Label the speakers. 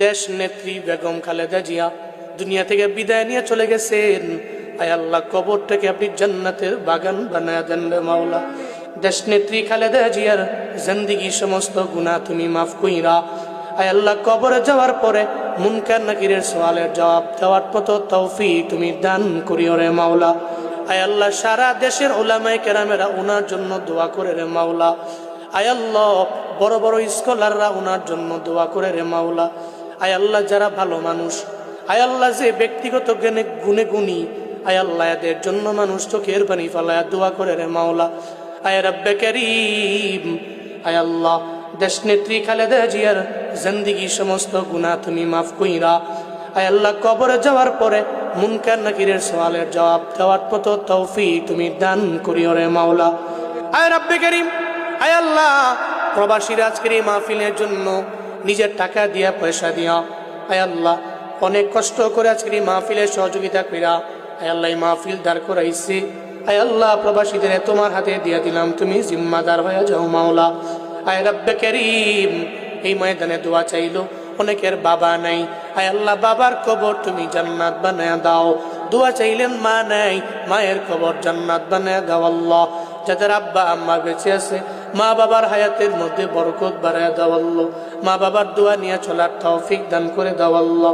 Speaker 1: দেশ নেত্রী বেগম খালেদা জিয়া দুনিয়া থেকে বিদায় নিয়ে চলে গেছেন। আয় আল্লাহ, কবরটাকে আপনি জান্নাতের বাগান বানায় দেন রে মাওলা। দেশ নেত্রী খালেদা জিয়ার জিন্দেগি সমস্ত গুনাহ তুমি মাফ কইরা আয় আল্লাহ, কবরে যাওয়ার পরে মুনকার নাকিরের সওয়ালের জবাব দেওয়ার মতো তৌফিক তুমি দান করিও রে মাওলা। আয় আল্লাহ, সারা দেশের উলামায়ে কেরামেরা ওনার জন্য দোয়া করে রে মাওলা। আয় আল্লাহ, বড় বড় স্কলাররা ওনার জন্য দোয়া করে রে মাওলা। আয় আল্লাহ, যারা ভালো মানুষ, আয় আল্লাহ, যে ব্যক্তিগত জ্ঞানে গুণে গুণী, আয় আল্লাহ, এদের জন্য মানুষ চোখের পানি ফেলায় দোয়া করে রে মাওলা। আয় রব্বে করিম, আয় আল্লাহ, দেশ নেত্রী খালেদা জিয়ার জিন্দেগি সমস্ত গুনাহ তুমি মাফ কইরা আয় আল্লাহ, কবরে যাওয়ার পরে মুনকার নাকিরের সওয়ালের জবাব দেওয়ার মতো তৌফিক তুমি দান করিও রে মাওলা। আয় রব্বে করিম, আয় আল্লাহ, প্রবাসীরা আজকের এই মাহফিলের জন্য নিজের টাকা দিয়া পয়সা দিয়া আয় আল্লাহ অনেক কষ্ট করে আজকের এই মাহফিলে সহযোগিতা কইরা আয় আল্লাহ এই মাহফিল দাঁড় করাইছে। আয় আল্লাহ, প্রবাসীদের তোমার হাতে দিয়া দিলাম, তুমি জিম্মাদার হয়ে যাও মাওলা। আয় রব্বে করিম, এই ময়দানে দোয়া চাইলো অনেকের বাবা নাই, আয় আল্লাহ, বাবার কবর তুমি জান্নাত বানায়া দাও। দোয়া চাইলেন মা নাই, মায়ের কবর জান্নাত বানায়া দাও আল্লাহ। যাদের আব্বা আম্মা বেঁচে আছে, মা বাবার হায়াতের মধ্যে বরকত বাড়ায়া দাও আল্লাহ। মা বাবার দোয়া নিয়ে চলার তৌফিক দান করে দাও আল্লাহ।